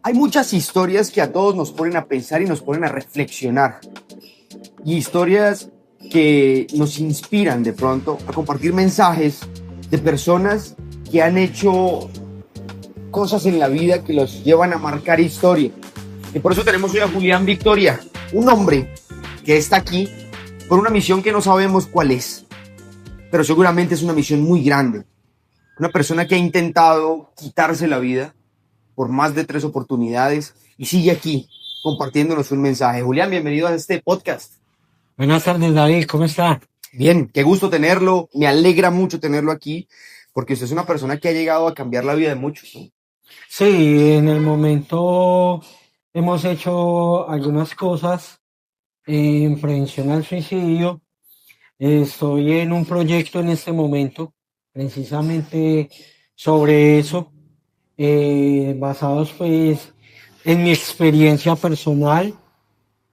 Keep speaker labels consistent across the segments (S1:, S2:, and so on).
S1: Hay muchas historias que a todos nos ponen a pensar y nos ponen a reflexionar. Y historias que nos inspiran de pronto a compartir mensajes de personas que han hecho cosas en la vida que los llevan a marcar historia. Y por eso tenemos hoy a Julián Victoria, un hombre que está aquí por una misión que no sabemos cuál es, pero seguramente es una misión muy grande. Una persona que ha intentado quitarse la vida por más de 3 oportunidades y sigue aquí compartiéndonos un mensaje. Julián, bienvenido a este podcast.
S2: Buenas tardes, David, ¿cómo está?
S1: Bien, qué gusto tenerlo, me alegra mucho tenerlo aquí, porque usted es una persona que ha llegado a cambiar la vida de muchos, ¿no?
S2: Sí, en el momento hemos hecho algunas cosas en prevención al suicidio. Estoy en un proyecto en este momento, precisamente sobre eso, basados pues en mi experiencia personal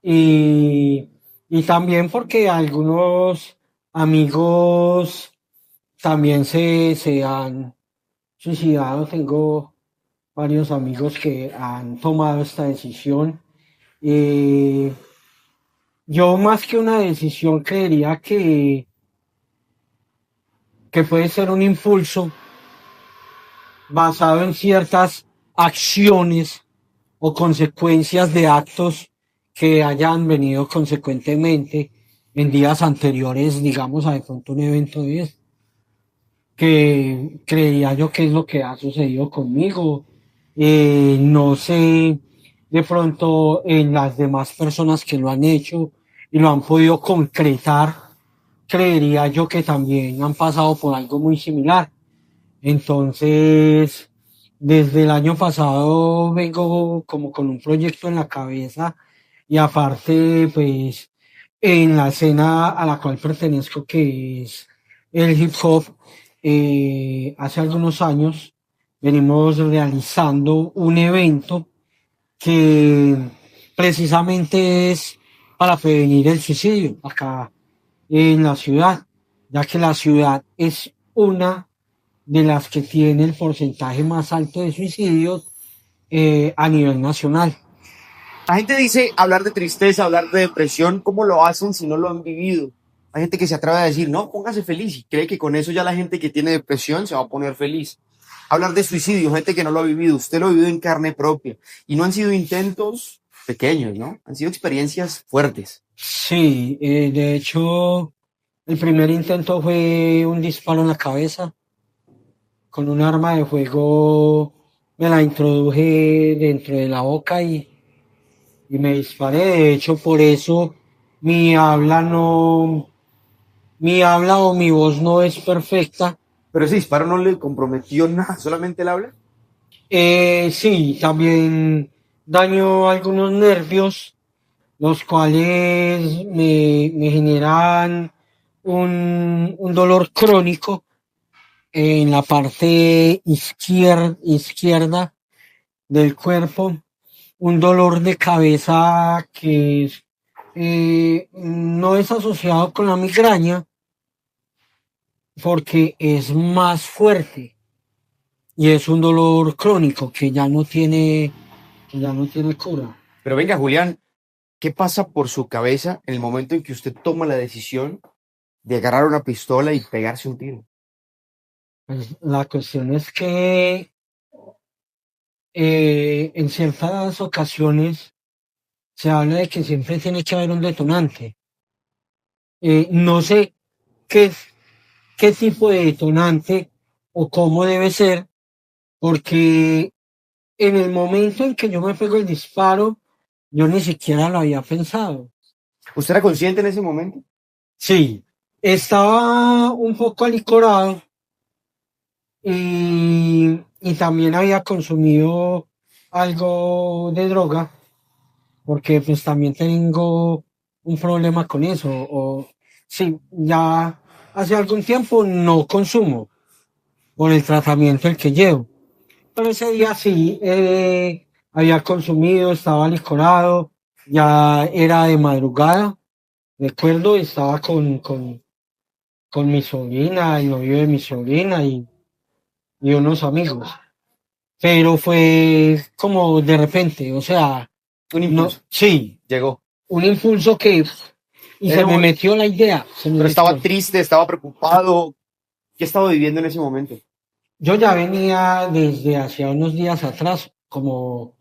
S2: y, y también porque algunos amigos también se han suicidado. Tengo varios amigos que han tomado esta decisión. Eh, yo más que una decisión creería que puede ser un impulso basado en ciertas acciones o consecuencias de actos que hayan venido consecuentemente en días anteriores, digamos, a de pronto un evento de eso, que creería yo que es lo que ha sucedido conmigo. No sé de pronto en las demás personas que lo han hecho y lo han podido concretar, creería yo que también han pasado por algo muy similar. Entonces, desde el año pasado vengo como con un proyecto en la cabeza y aparte, pues, en la escena a la cual pertenezco, que es el hip hop, hace algunos años venimos realizando un evento que precisamente es para prevenir el suicidio acá en la ciudad, ya que la ciudad es una de las que tiene el porcentaje más alto de suicidios a nivel nacional.
S1: La gente dice hablar de tristeza, hablar de depresión, ¿cómo lo hacen si no lo han vivido? Hay gente que se atreve a decir, no, póngase feliz y cree que con eso ya la gente que tiene depresión se va a poner feliz. Hablar de suicidio, gente que no lo ha vivido, usted lo ha vivido en carne propia y no han sido intentos pequeños, ¿no? Han sido experiencias fuertes.
S2: Sí, de hecho, el primer intento fue un disparo en la cabeza con un arma de fuego. Me la introduje dentro de la boca y me disparé. De hecho, por eso mi habla no, mi habla o mi voz no es perfecta.
S1: Pero ese disparo no le comprometió nada, solamente el habla.
S2: Sí, también daño algunos nervios, los cuales me generan un dolor crónico en la parte izquierda del cuerpo, un dolor de cabeza que no es asociado con la migraña porque es más fuerte y es un dolor crónico que ya no tiene cura.
S1: Pero venga, Julián, ¿qué pasa por su cabeza en el momento en que usted toma la decisión de agarrar una pistola y pegarse un tiro?
S2: Pues, la cuestión es que en ciertas ocasiones se habla de que siempre tiene que haber un detonante. No sé qué, qué tipo de detonante o cómo debe ser, porque en el momento en que yo me pego el disparo, yo ni siquiera lo había pensado.
S1: ¿Usted era consciente en ese momento?
S2: Sí, estaba un poco alicorado y también había consumido algo de droga, porque pues también tengo un problema con eso. O sí, ya hace algún tiempo no consumo por el tratamiento el que llevo. Pero ese día sí, había consumido, estaba licorado, ya era de madrugada, recuerdo, estaba con mi sobrina, el novio de mi sobrina y unos amigos. pero fue como de repente, o sea,
S1: Un
S2: no,
S1: impulso.
S2: sí,
S1: Llegó.
S2: un impulso que, y se
S1: Era
S2: me
S1: un-
S2: metió la idea, se me
S1: Pero estaba
S2: metió.
S1: triste, estaba preocupado. ¿Qué estaba viviendo en ese momento?
S2: Yo ya venía desde hacia unos días atrás como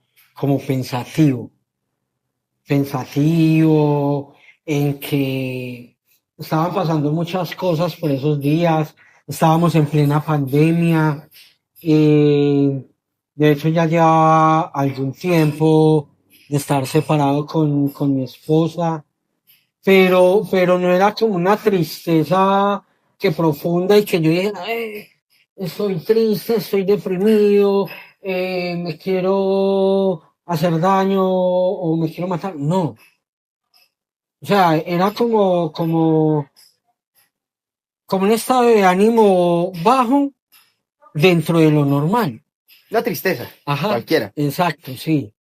S2: pensativo en que estaban pasando muchas cosas por esos días, estábamos en plena pandemia, de hecho ya llevaba algún tiempo de estar separado con mi esposa, pero no era como una tristeza que profunda y que yo dijera, estoy triste, estoy deprimido, me quiero hacer daño o me quiero matar. No, o sea, era como un estado de ánimo bajo dentro de lo normal.
S1: Una tristeza,
S2: Ajá,
S1: cualquiera.
S2: exacto, sí.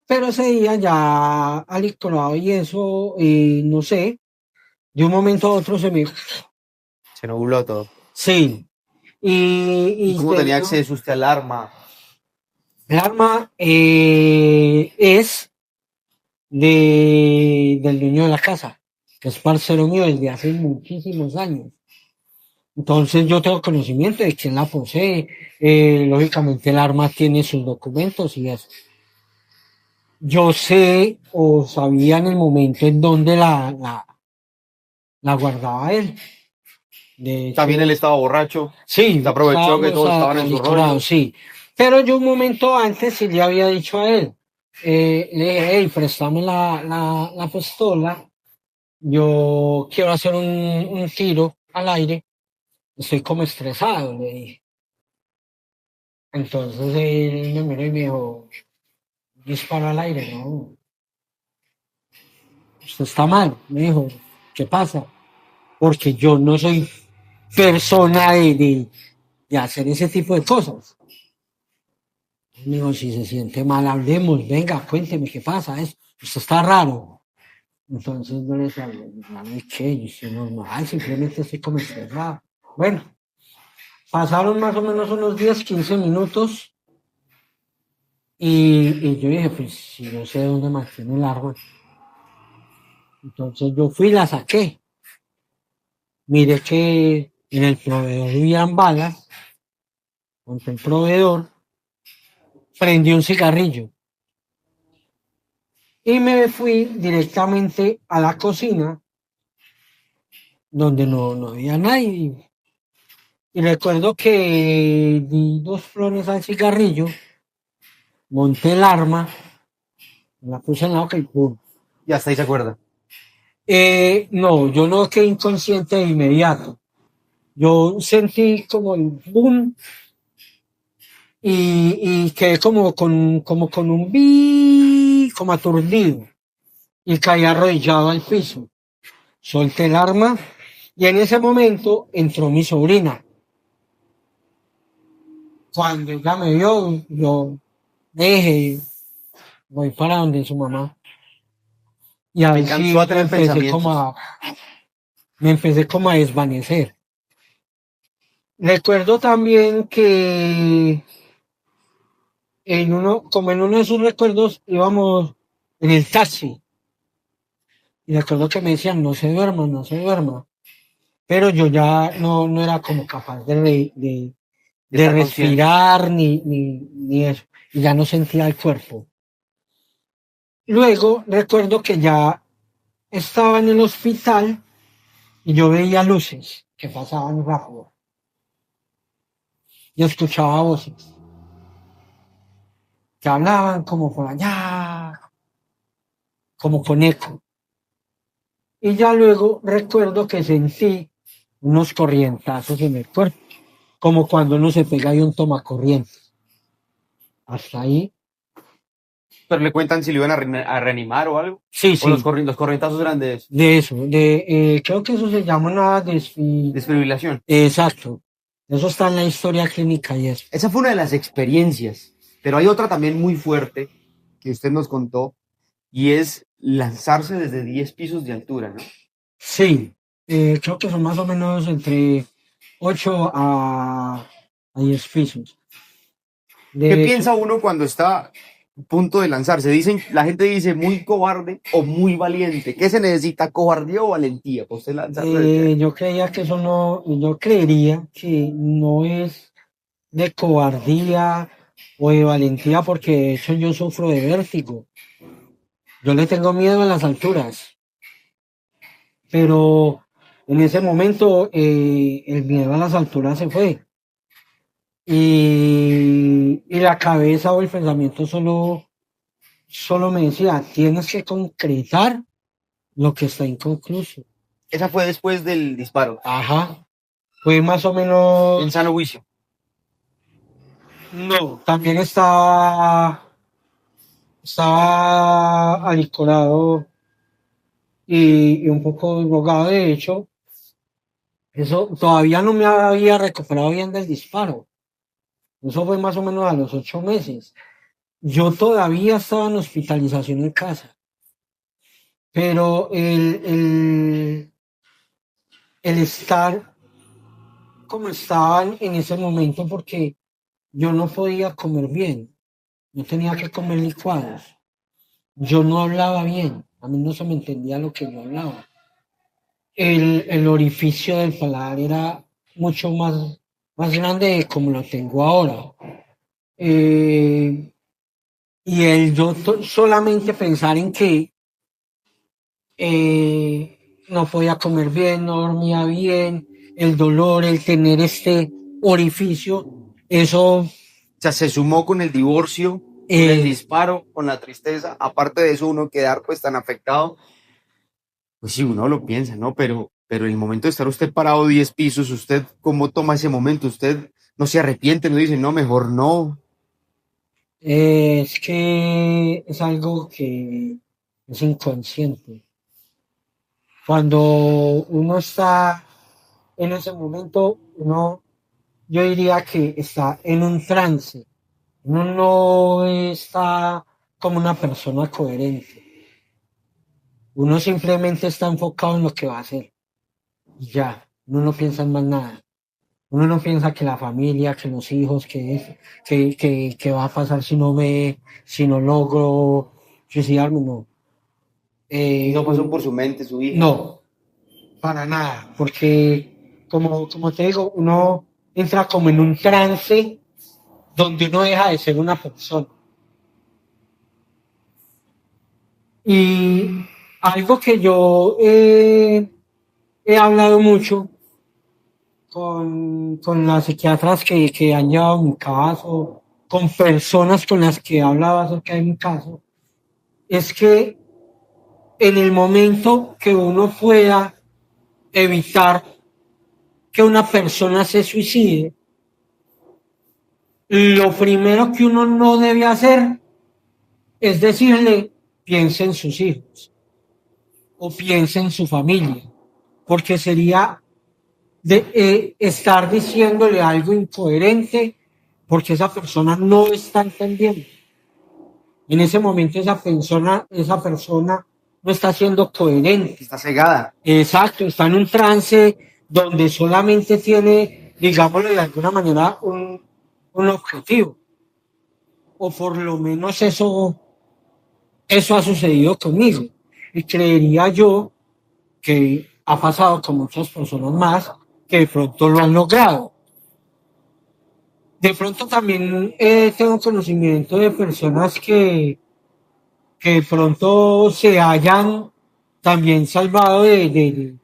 S2: Pero ese día ya alictonado y eso, no sé, de un momento a otro se me...
S1: Se nubló todo.
S2: Sí,
S1: ¿Y
S2: y
S1: cómo tenía
S2: debido,
S1: acceso usted al arma?
S2: el arma es del dueño de la casa, que es parcero mío desde hace muchísimos años. Entonces yo tengo conocimiento de quién la posee. Lógicamente el arma tiene sus documentos y eso. Yo sé o sabía en el momento en donde la guardaba él. De
S1: También él
S2: hecho,
S1: estaba borracho. Se
S2: sí,
S1: aprovechó que todos estaban en su
S2: alicurados,
S1: rollo.
S2: sí. Pero yo un momento antes sí le había dicho a él, le dije, hey, préstame la pistola, yo quiero hacer un tiro al aire, estoy como estresado, le dije. Entonces él me miró y me dijo, disparo al aire, no, usted está mal, me dijo, ¿qué pasa? Porque yo no soy persona de hacer ese tipo de cosas. Me dijo, si se siente mal, hablemos, venga, cuénteme qué pasa, usted está raro. Entonces yo le decía, no me eché, yo estoy normal, simplemente estoy como estresado. Bueno, pasaron más o menos unos 10 15 minutos y yo dije, pues si yo sé dónde mantiene el árbol. Entonces yo fui y la saqué. Miré que en el proveedor habían balas, monté el proveedor, prendí un cigarrillo y me fui directamente a la cocina donde no había nadie. Y recuerdo que di dos flores al cigarrillo, monté el arma, la puse en la boca y ¡pum!
S1: Y hasta ahí se acuerda.
S2: No, yo no quedé inconsciente de inmediato. Yo sentí como el boom y quedé como con un bi, como aturdido. Y caí arrodillado al piso. Solté el arma y en ese momento entró mi sobrina. Cuando ella me vio, yo dije, voy para donde su mamá. Y
S1: Me
S2: ahí
S1: cansó a
S2: sí
S1: tener pensamientos.
S2: me empecé como a desvanecer. Recuerdo también que como en uno de sus recuerdos íbamos en el taxi. Y recuerdo que me decían, no se duerma, no se duerma. Pero yo ya no era como capaz
S1: De
S2: de
S1: estar consciente.
S2: respirar ni eso. Y ya no sentía el cuerpo. Luego recuerdo que ya estaba en el hospital y yo veía luces que pasaban rápido. Y escuchaba voces que hablaban como por allá, como con eco. Y ya luego recuerdo que sentí unos corrientazos en el cuerpo, como cuando uno se pega y un tomacorrientes. Hasta ahí,
S1: Pero le cuentan si lo iban a reanimar o algo.
S2: sí,
S1: O
S2: sí,
S1: los corrientazos eran de eso.
S2: de eso, creo que eso se llama una
S1: Desfibrilación.
S2: exacto, eso está en la historia clínica y eso.
S1: Esa fue una de las experiencias. Pero hay otra también muy fuerte que usted nos contó y es lanzarse desde 10 pisos de altura, ¿no?
S2: Sí, creo que son más o menos entre 8 a 10 pisos.
S1: ¿Qué
S2: De hecho,
S1: piensa uno cuando está a punto de lanzarse? La gente dice muy cobarde o muy valiente. ¿Qué se necesita, cobardía o valentía para usted lanzarse al viaje?
S2: yo creía que eso no, yo creería que no es de cobardía o de valentía, porque de hecho yo sufro de vértigo. Yo le tengo miedo a las alturas, pero en ese momento el miedo a las alturas se fue. Y la cabeza o el pensamiento solo me decía, tienes que concretar lo que está inconcluso.
S1: Esa fue después del disparo,
S2: Ajá, fue más o
S1: en
S2: menos,
S1: sano juicio.
S2: no, también estaba alicorado y un poco drogado. De hecho, eso todavía no me había recuperado bien del disparo. Eso fue más o menos a los 8 meses. Yo todavía estaba en hospitalización en casa, pero el estar como estaba en ese momento, porque yo no podía comer bien, yo tenía que comer licuados, yo no hablaba bien, a mí no se me entendía lo que yo hablaba. El orificio del paladar era mucho más grande de como lo tengo ahora. Eh, y yo solamente pensar en que no podía comer bien, no dormía bien, el dolor, el tener este orificio, eso,
S1: O sea, se sumó con el divorcio, con el
S2: eh,
S1: disparo, con la tristeza. Aparte de eso, uno quedar pues tan afectado. Pues sí, uno lo piensa, ¿no? Pero en el momento de estar usted parado 10 pisos, ¿usted cómo toma ese momento? ¿Usted no se arrepiente, no dice, no, mejor no?
S2: es que es algo que es inconsciente. Cuando uno está en ese momento, yo diría que está en un trance. Uno no está como una persona coherente. Uno simplemente está enfocado en lo que va a hacer. Y ya, uno no piensa en más nada. Uno no piensa que la familia, que los hijos, que va a pasar si no logro suicidarme, no.
S1: No pasó por
S2: Eh,
S1: su mente, su hija.
S2: no, para nada, porque como te digo, uno entra como en un trance donde uno deja de ser una persona. Y algo que yo he hablado mucho con las psiquiatras que han llevado mi caso, con personas con las que he hablado acerca de mi caso, es que en el momento que uno pueda evitar que una persona se suicide, lo primero que uno no debe hacer es decirle, piense en sus hijos o piense en su familia, porque sería estar diciéndole algo incoherente porque esa persona no está entendiendo. En ese momento esa persona no está siendo coherente.
S1: Está cegada.
S2: Exacto, está en un trance donde solamente tiene, digámoslo de alguna manera, un objetivo. O por lo menos eso ha sucedido conmigo. Y creería yo que ha pasado con muchas personas más que de pronto lo han logrado. De pronto también tengo conocimiento de personas que de pronto se hayan también salvado de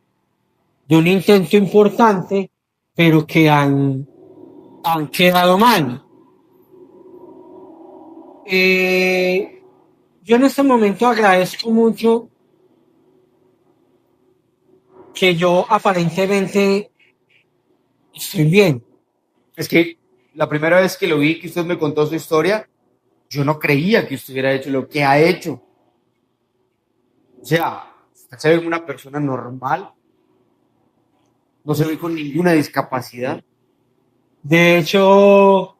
S2: un intento importante, pero que han quedado mal. Eh, yo en este momento agradezco mucho que yo aparentemente estoy bien.
S1: Es que la primera vez que lo vi, que usted me contó su historia, yo no creía que usted hubiera hecho lo que ha hecho. O sea, usted se ve como una persona normal, no se ve con ninguna discapacidad.
S2: De hecho,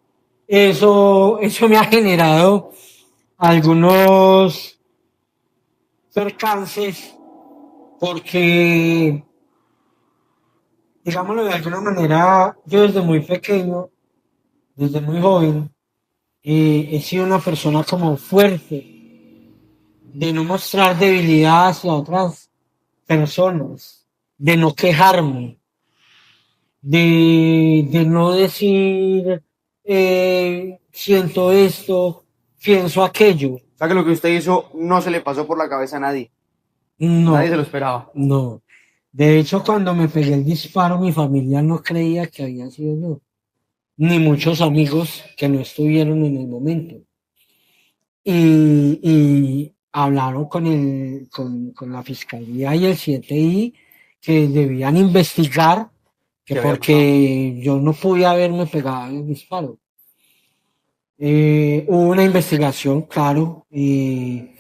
S2: eso me ha generado algunos percances porque, digámoslo de alguna manera, yo desde muy pequeño, desde muy joven, He sido una persona como fuerte, de no mostrar debilidad hacia otras personas, de no quejarme, de no decir siento esto, pienso aquello.
S1: O sea que lo que usted hizo no se le pasó por la cabeza a nadie. Nadie
S2: No,
S1: se lo esperaba.
S2: no. De hecho, cuando me pegué el disparo, mi familia no creía que había sido yo, ni muchos amigos que no estuvieron en el momento. Y hablaron con la fiscalía y el 7I que debían investigar, que
S1: ¿Qué había pasado?
S2: porque yo no pude haberme pegado el disparo. Hubo una investigación, claro, y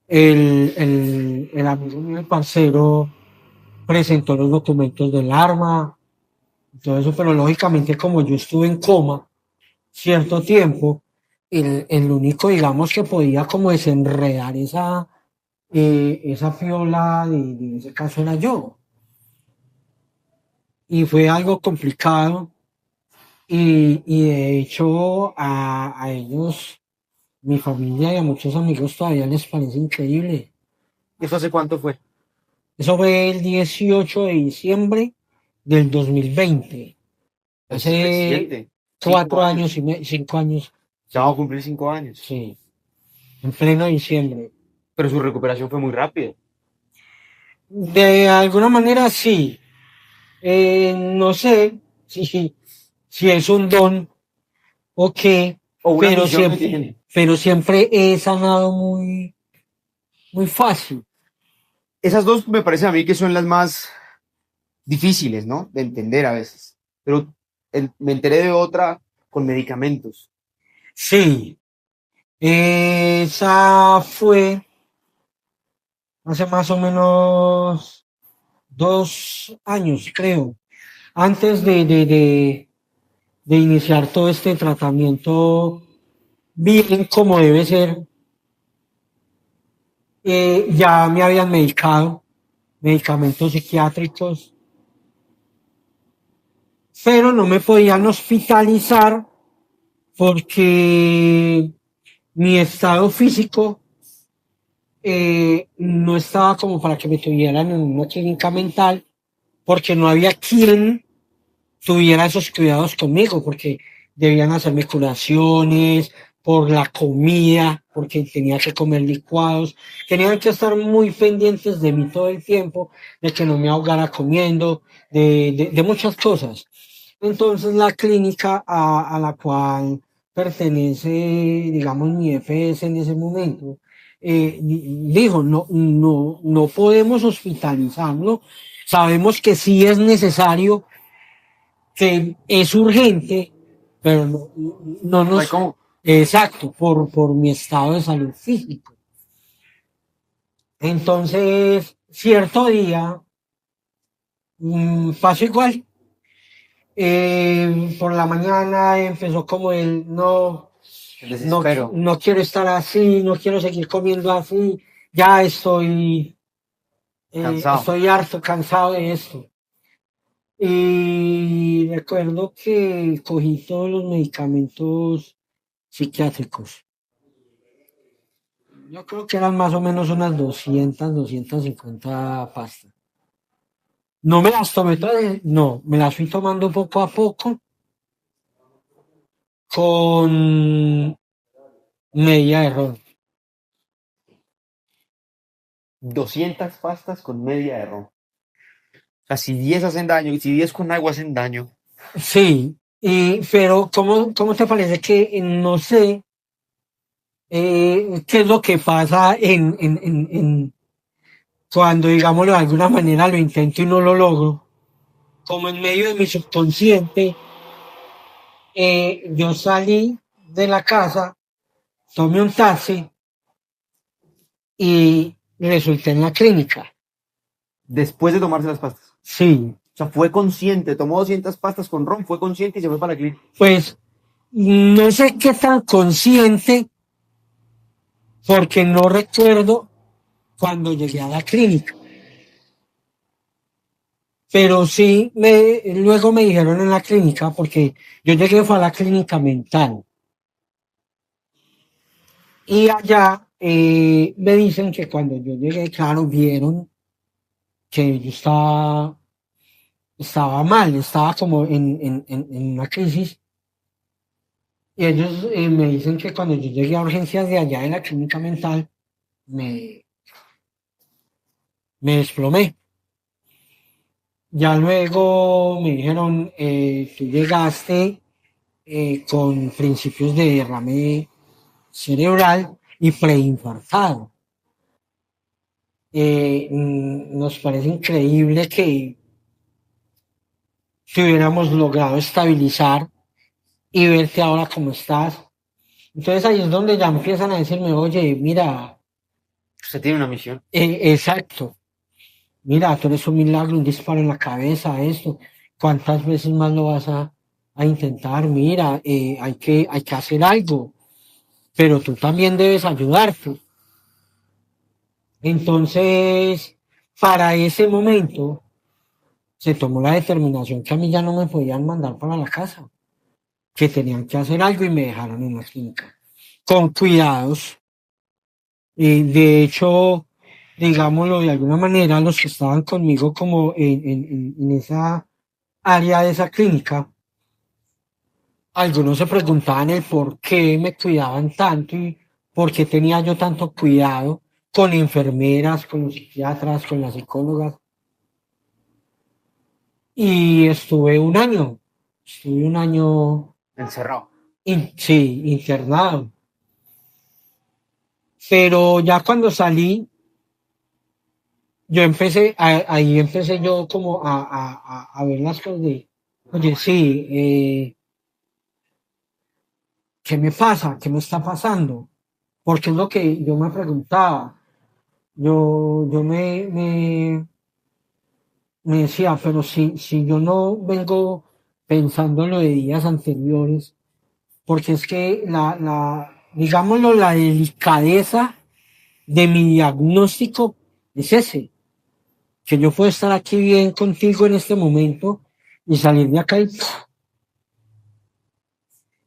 S2: el amigo mío, el parcero, presentó los documentos del arma, y todo eso, pero lógicamente como yo estuve en coma cierto tiempo, el único, digamos, que podía como desenredar esa fiola de ese caso era yo. Y fue algo complicado y de hecho a ellos, mi familia y a muchos amigos todavía les parece increíble.
S1: ¿Y eso hace cuánto fue?
S2: Eso fue el 18 de diciembre del 2020,
S1: Es
S2: hace
S1: reciente.
S2: 4 años 5 años,
S1: Ya va a
S2: sí,
S1: cumplir 5 años.
S2: sí, en pleno diciembre.
S1: Pero su recuperación fue muy rápida.
S2: De alguna manera sí. No sé si es un don o qué,
S1: O una
S2: pero
S1: misión que
S2: siempre,
S1: tiene.
S2: pero siempre he sanado muy fácil.
S1: Esas dos me parece a mí que son las más difíciles, ¿no? De entender a veces. Pero me enteré de otra con medicamentos.
S2: Sí, esa fue hace más o menos 2 años, creo, antes de iniciar todo este tratamiento bien como debe ser. Ya me habían medicado, medicamentos psiquiátricos, pero no me podían hospitalizar porque mi estado físico no estaba como para que me tuvieran en una clínica mental, porque no había quien tuviera esos cuidados conmigo, porque debían hacerme curaciones por la comida, porque tenía que comer licuados, tenían que estar muy pendientes de mí todo el tiempo, de que no me ahogara comiendo, de muchas cosas. Entonces la clínica a la cual pertenece, digamos, mi EPS en ese momento, dijo, no podemos hospitalizarlo, sabemos que sí es necesario, que es urgente, pero no
S1: No hay
S2: nos,
S1: cómo.
S2: exacto, por mi estado de salud físico. Entonces, cierto día, pasó igual. Por la mañana empezó como el
S1: El desespero.
S2: no quiero estar así, no quiero seguir comiendo así, ya
S1: Cansado.
S2: estoy harto, cansado de esto. Y recuerdo que cogí todos los medicamentos psiquiátricos. Yo creo que eran más o menos unas 250 pastas. No me las tomé todas, no, me las fui tomando poco a poco con media de ron.
S1: 200 pastas con media de ron. O sea, si 10 hacen daño y si 10 con agua hacen daño.
S2: Sí, pero ¿cómo te parece que no sé qué es lo que pasa cuando, digámoslo de alguna manera, lo intento y no lo logro? Como en medio de mi subconsciente, yo salí de la casa, tomé un taxi y resulté en la clínica.
S1: Después de tomarse las pastas.
S2: Sí,
S1: O sea, fue consciente. Tomó 200 pastas con ron, fue consciente y se fue para la clínica.
S2: pues no sé qué tan consciente, porque no recuerdo cuando llegué a la clínica. Pero sí, luego me dijeron en la clínica, porque yo llegué fue a la clínica mental. Y allá me dicen que cuando yo llegué, claro, vieron que yo estaba mal, estaba como en una crisis. Y ellos me dicen que cuando yo llegué a urgencias de allá en la clínica mental, me, me desplomé. Ya luego me dijeron, tú llegaste con principios de derrame cerebral y preinfartado. Nos parece increíble que hubiéramos logrado estabilizar y verte ahora como estás. Entonces ahí es donde ya empiezan a decirme, oye, mira,
S1: Usted tiene una misión.
S2: exacto, mira, tú eres un milagro, un disparo en la cabeza, esto. ¿Cuántas veces más lo vas a intentar? Mira, hay que hacer algo, pero tú también debes ayudarte. Entonces, para ese momento, se tomó la determinación que a mí ya no me podían mandar para la casa, que tenían que hacer algo y me dejaron en la clínica, con cuidados. De hecho, digámoslo de alguna manera, los que estaban conmigo como en esa área de esa clínica, algunos se preguntaban el por qué me cuidaban tanto y por qué tenía yo tanto cuidado con enfermeras, con los psiquiatras, con las psicólogas. Y estuve un año,
S1: Encerrado.
S2: sí, internado. Pero ya cuando salí, ahí empecé yo como a ver las cosas de, oye, sí, ¿qué me pasa? ¿Qué me está pasando? Porque es lo que yo me preguntaba. Yo me decía, pero si yo no vengo pensando en lo de días anteriores, porque es que digámoslo, la delicadeza de mi diagnóstico es ese, que yo puedo estar aquí bien contigo en este momento y salir de acá y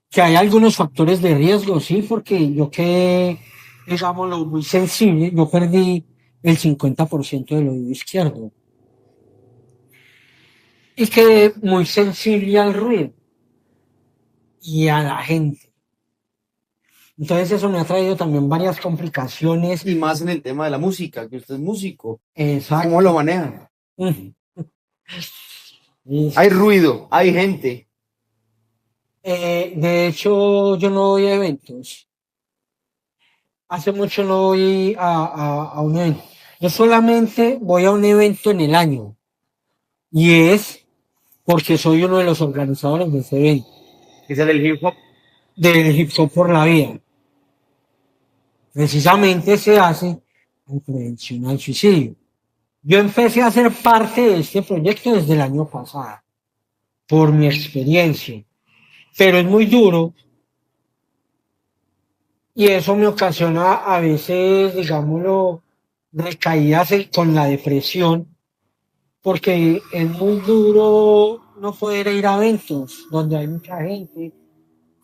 S2: que hay algunos factores de riesgo, sí, porque yo quedé, digámoslo, muy sensible, yo perdí el 50% del oído izquierdo y quedé muy sensible al ruido y a la gente. Entonces eso me ha traído también varias complicaciones.
S1: Y más en el tema de la música, que usted es músico. ¿Cómo lo
S2: Exacto.
S1: manejan?
S2: Mm.
S1: Hay ruido, hay gente.
S2: De hecho, yo no voy a eventos. Hace mucho no voy a un evento. Yo solamente voy a un evento en el año. Y es porque soy uno de los organizadores de ese evento.
S1: Que es el del hip hop.
S2: Del Hip Hop por la Vida. Precisamente se hace en prevención al suicidio. Yo empecé a ser parte de este proyecto desde el año pasado, por mi experiencia. Pero es muy duro y eso me ocasiona a veces, digámoslo, recaídas con la depresión, porque es muy duro no poder ir a eventos donde hay mucha gente,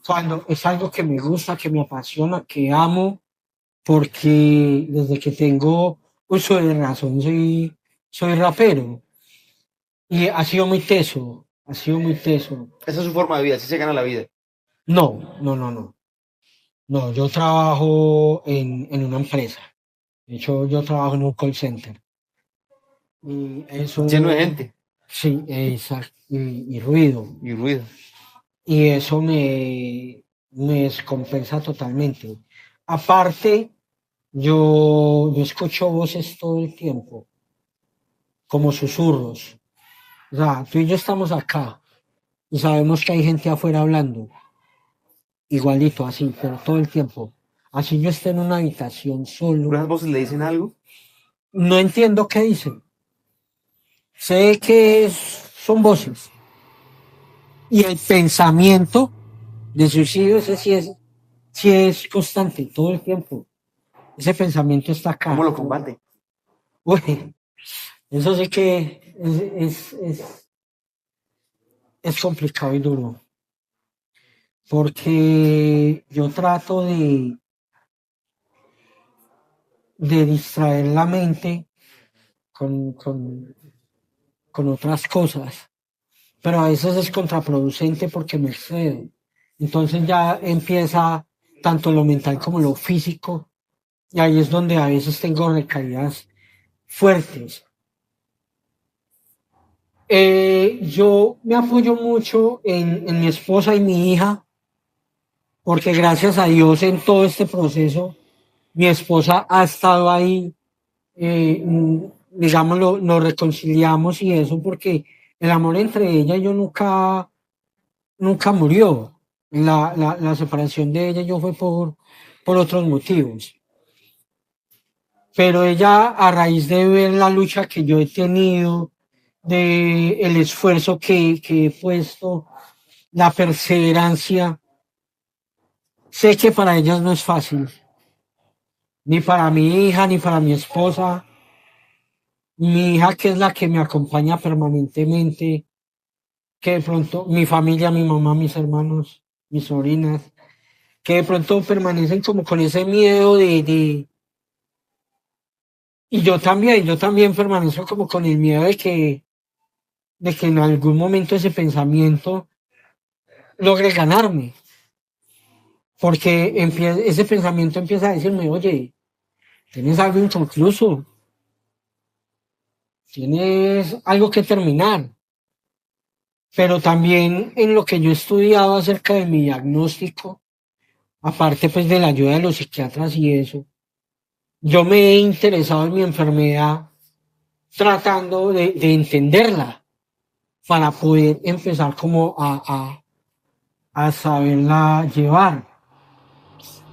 S2: cuando es algo que me gusta, que me apasiona, que amo, porque desde que tengo uso de razón soy rapero y ha sido muy teso, ha sido muy teso.
S1: Esa es su forma de vida, así se gana la vida.
S2: No, no, no, no. No, yo trabajo en una empresa. De hecho, yo trabajo en un call center. Y
S1: Lleno de
S2: eso,
S1: gente
S2: sí, exacto, y ruido.
S1: y ruido.
S2: Y eso me descompensa totalmente. Aparte, yo escucho voces todo el tiempo, como susurros. O sea, tú y yo estamos acá y sabemos que hay gente afuera hablando, igualito, así, pero todo el tiempo. Así yo esté en una habitación
S1: ¿Pero
S2: solo,
S1: esas voces le dicen algo?
S2: no entiendo qué dicen. Sé que son voces. Y el pensamiento de suicidio, ese sí es constante todo el tiempo. Ese pensamiento está
S1: ¿Cómo
S2: acá.
S1: lo combate?
S2: Uy, eso sí que es complicado y duro. Porque yo trato de distraer la mente con, con, con otras cosas. Pero a veces es contraproducente porque me excedo. Entonces ya empieza tanto lo mental como lo físico, y ahí es donde a veces tengo recaídas fuertes. Yo me apoyo mucho en mi esposa y mi hija, porque gracias a Dios en todo este proceso, mi esposa ha estado ahí, digamos, nos reconciliamos y eso, porque el amor entre ella y yo nunca murió. La separación de ella y yo fue por otros motivos. Pero ella, a raíz de ver la lucha que yo he tenido, de el esfuerzo que he puesto, la perseverancia, sé que para ellas no es fácil, ni para mi hija, ni para mi esposa. Mi hija, que es la que me acompaña permanentemente, que de pronto mi familia, mi mamá, mis hermanos, mis sobrinas, que de pronto permanecen como con ese miedo y yo también permanezco como con el miedo de que en algún momento ese pensamiento logre ganarme, porque ese pensamiento empieza a decirme, oye, tienes algo inconcluso, tienes algo que terminar, pero también en lo que yo he estudiado acerca de mi diagnóstico, aparte pues de la ayuda de los psiquiatras y eso, yo me he interesado en mi enfermedad tratando de entenderla para poder empezar como a saberla llevar.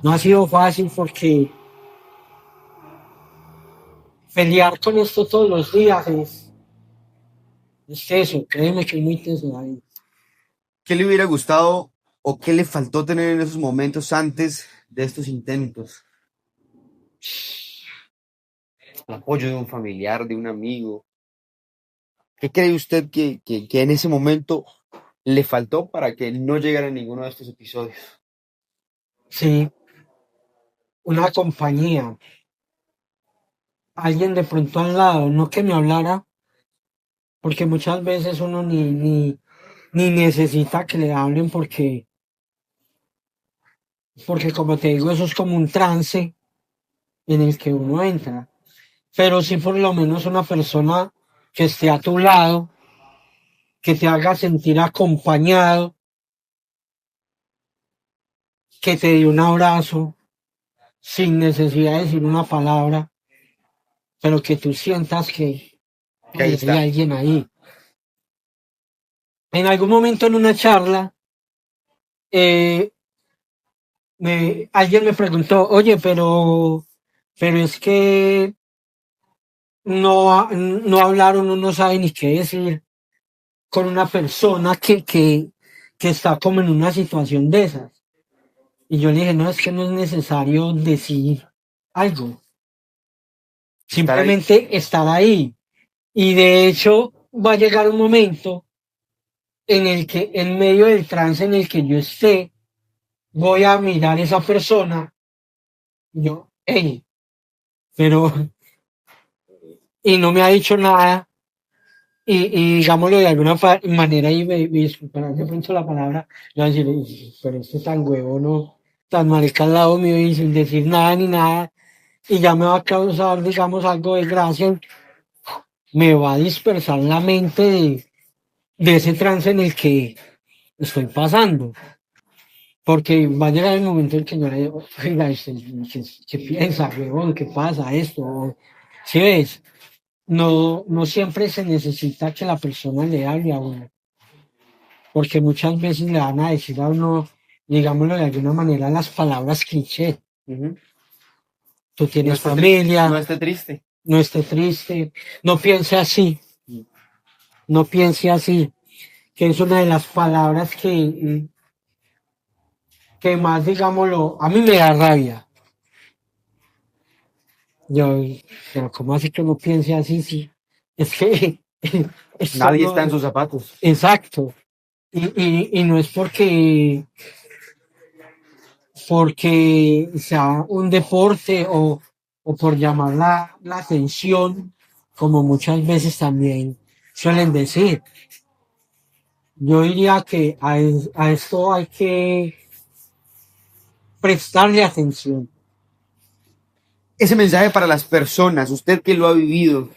S2: No ha sido fácil porque pelear con esto todos los días es teso, créeme que es muy teso, David.
S1: ¿Qué le hubiera gustado o qué le faltó tener en esos momentos antes de estos intentos? El apoyo de un familiar, de un amigo. ¿Qué cree usted que en ese momento le faltó para que no llegara a ninguno de estos episodios?
S2: Sí, una compañía, alguien de pronto al lado, no que me hablara, porque muchas veces uno ni necesita que le hablen porque como te digo, eso es como un trance en el que uno entra. Pero sí por lo menos una persona que esté a tu lado, que te haga sentir acompañado, que te dé un abrazo sin necesidad de decir una palabra, pero que tú sientas que
S1: Que ahí
S2: hay
S1: está.
S2: alguien ahí. En algún momento en una charla, eh, alguien me preguntó, oye, pero es que no hablar, uno no sabe ni qué decir con una persona que está como en una situación de esas. Y yo le dije, no, es que no es necesario decir algo,
S1: Estar ahí.
S2: simplemente estar ahí. Y de hecho va a llegar un momento en el que en medio del trance en el que yo esté, voy a mirar a esa persona, yo, hey, pero, y no me ha dicho nada, y digámoslo de alguna manera, y me disculparán de pronto la palabra, yo voy a decir, pero este tan huevo, no, tan marica al lado mío y sin decir nada ni nada, y ya me va a causar, digamos, algo de gracia, me va a dispersar la mente de ese trance en el que estoy pasando. Porque va a llegar el momento en que yo le digo, oiga, ¿qué piensa, huevón? ¿Qué pasa esto? Si ves, no siempre se necesita que la persona le hable a uno, porque muchas veces le van a decir a uno, digámoslo de alguna manera, las palabras cliché.
S1: Ujú.
S2: Tú
S1: No
S2: tienes
S1: esté no
S2: familia,
S1: esté triste.
S2: no esté triste, no piense así, no piense así, que es una de las palabras que más, digámoslo, a mí me da rabia. Yo, pero ¿cómo así que no piense así? Sí, es que esto
S1: Nadie
S2: no
S1: está en
S2: es
S1: sus zapatos.
S2: exacto. Y no es porque sea un deporte o por llamar la atención, como muchas veces también suelen decir. Yo diría que a esto hay que prestarle atención.
S1: Ese mensaje para las personas, usted que lo ha vivido,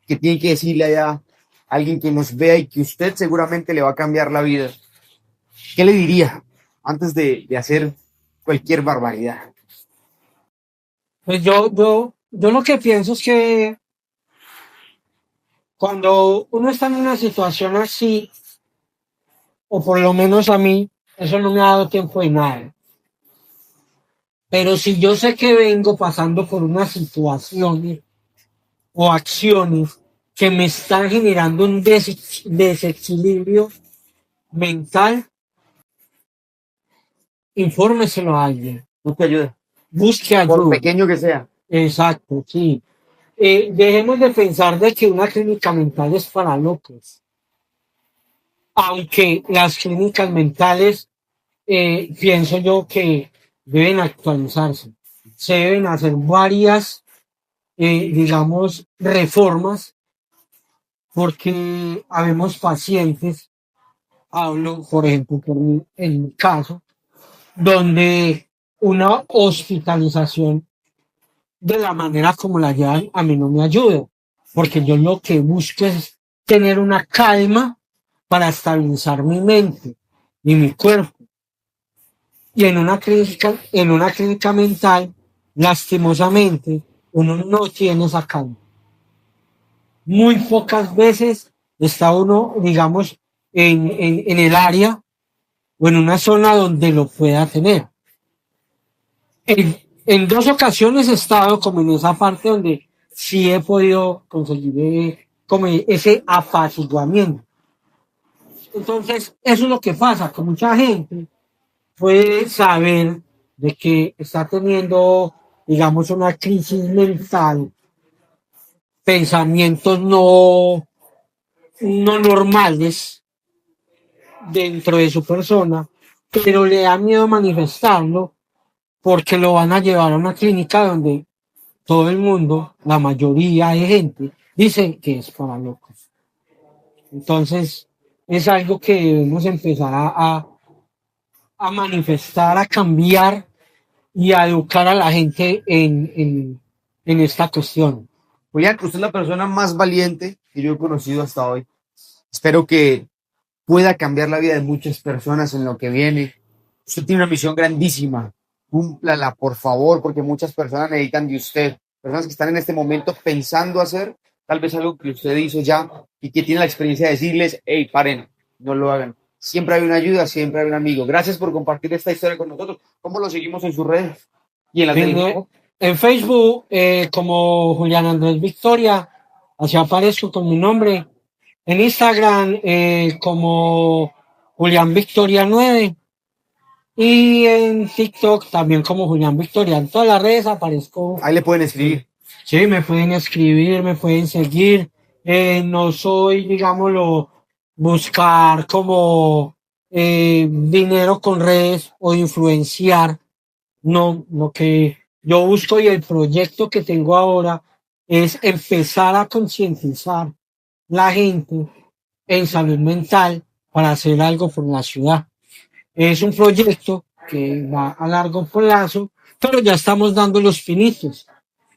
S1: que tiene que decirle allá a alguien que nos vea y que usted seguramente le va a cambiar la vida, ¿qué le diría antes de hacer cualquier barbaridad?
S2: Pues yo lo que pienso es que cuando uno está en una situación así, o por lo menos a mí, eso no me ha dado tiempo de nada. Pero si yo sé que vengo pasando por unas situaciones o acciones que me están generando un desequilibrio mental, infórmeselo a alguien,
S1: No te ayuda,
S2: busque
S1: por
S2: ayuda.
S1: pequeño que sea.
S2: Exacto, sí. Dejemos de pensar de que una clínica mental es para locos, aunque las clínicas mentales pienso yo que deben actualizarse. Se deben hacer varias, digamos, reformas, porque habemos pacientes, hablo, por ejemplo, en mi caso, donde una hospitalización de la manera como la llevan a mí no me ayuda, porque yo lo que busco es tener una calma para estabilizar mi mente y mi cuerpo. Y en una clínica mental, lastimosamente, uno no tiene esa calma. Muy pocas veces está uno, digamos, en el área o en una zona donde lo pueda tener. En dos ocasiones he estado como en esa parte donde sí he podido conseguir como ese apaciguamiento. Entonces, eso es lo que pasa, que mucha gente puede saber de que está teniendo, digamos, una crisis mental, pensamientos no normales dentro de su persona, pero le da miedo manifestarlo porque lo van a llevar a una clínica donde todo el mundo, la mayoría de gente, dice que es para locos. Entonces, es algo que debemos empezar a manifestar, a cambiar y a educar a la gente en esta cuestión.
S1: Julián, usted es la persona más valiente que yo he conocido hasta hoy. Espero que pueda cambiar la vida de muchas personas en lo que viene. Usted tiene una misión grandísima. Cúmplala, por favor, porque muchas personas necesitan de usted. Personas que están en este momento pensando hacer tal vez algo que usted hizo ya y que tiene la experiencia de decirles, hey, paren, no lo hagan. Siempre hay una ayuda, siempre hay un amigo. Gracias por compartir esta historia con nosotros. ¿Cómo lo seguimos en sus redes? Y en las de
S2: En,
S1: YouTube.
S2: en Facebook, como Julián Andrés Victoria, así aparezco con mi nombre. En Instagram, como Julián Victoria 9. Y en TikTok también como Julián Victoria. En todas las redes aparezco.
S1: Ahí le pueden escribir.
S2: Sí, me pueden escribir, me pueden seguir. No soy, digámoslo, buscar como dinero con redes o influenciar. No, lo que yo busco y el proyecto que tengo ahora es empezar a concientizar la gente en salud mental para hacer algo por la ciudad. Es un proyecto que va a largo plazo, pero ya estamos dando los finitos.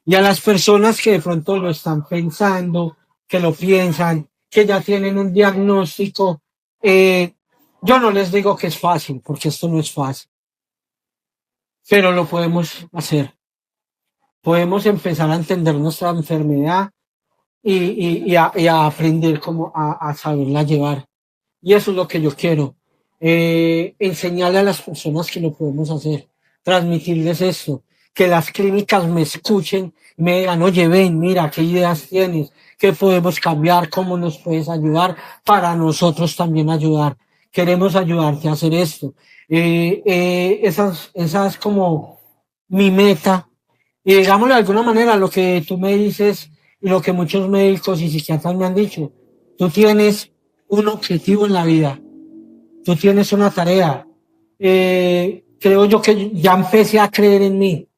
S2: Y a las personas que de pronto lo están pensando, que lo piensan, que ya tienen un diagnóstico, yo no les digo que es fácil, porque esto no es fácil, pero lo podemos hacer. Podemos empezar a entender nuestra enfermedad y a aprender cómo a saberla llevar. Y eso es lo que yo quiero. Enseñarle a las personas que lo podemos hacer, transmitirles esto, que las clínicas me escuchen, me digan, oye, ven, mira, qué ideas tienes, qué podemos cambiar, cómo nos puedes ayudar, para nosotros también ayudar. Queremos ayudarte a hacer esto. Esa es como mi meta. Y digámoslo de alguna manera, lo que tú me dices y lo que muchos médicos y psiquiatras me han dicho, tú tienes un objetivo en la vida, tú tienes una tarea. Creo yo que ya empecé a creer en mí,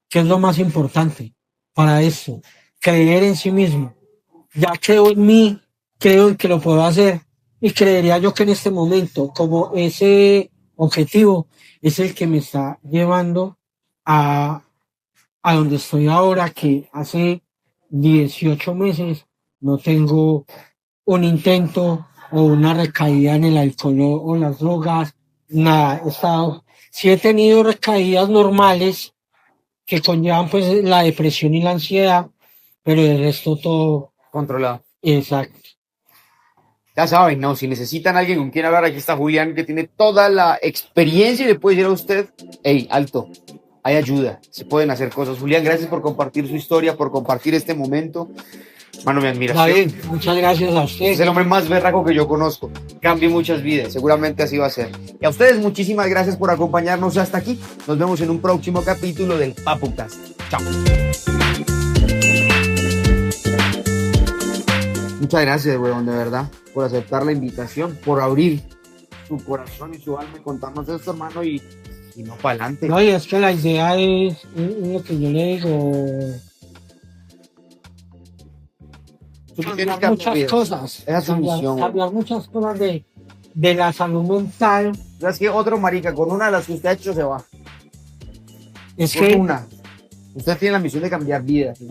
S2: que es lo más importante. para eso, creer en sí mismo. Ya creo en mí, creo en que lo puedo hacer y creería yo que en este momento, como ese objetivo es el que me está llevando a, a donde estoy ahora, que hace 18 meses no tengo un intento o una recaída en el alcohol o las drogas, nada, he estado, sí he tenido recaídas normales que conllevan pues la depresión y la ansiedad, pero el resto todo,
S1: Controlado.
S2: exacto.
S1: Ya saben, ¿no? Si necesitan alguien con quien hablar, aquí está Julián, que tiene toda la experiencia y le puede decir a usted, hey, alto, hay ayuda, se pueden hacer cosas. Julián, gracias por compartir su historia, por compartir este momento. Mano, mi admiración.
S2: David, muchas gracias a
S1: Usted es
S2: usted.
S1: el hombre más berraco que yo conozco. Cambie muchas vidas, seguramente así va a ser. Y a ustedes, muchísimas gracias por acompañarnos hasta aquí. Nos vemos en un próximo capítulo del Papucast. Chao. Muchas gracias, weón, de verdad, por aceptar la invitación, por abrir su corazón y su alma y contarnos esto, hermano, y no para adelante.
S2: No, y es que la idea es lo que yo le digo,
S1: Tú tienes
S2: cambiar
S1: que cambiar
S2: muchas
S1: vidas.
S2: cosas,
S1: Esa es su misión,
S2: cambiar muchas cosas de la salud mental.
S1: ¿Sabes qué? Otro marica, con una de las que usted ha hecho se va.
S2: Es
S1: Con
S2: que
S1: una. Usted tiene la misión de cambiar vidas. ¿Sí?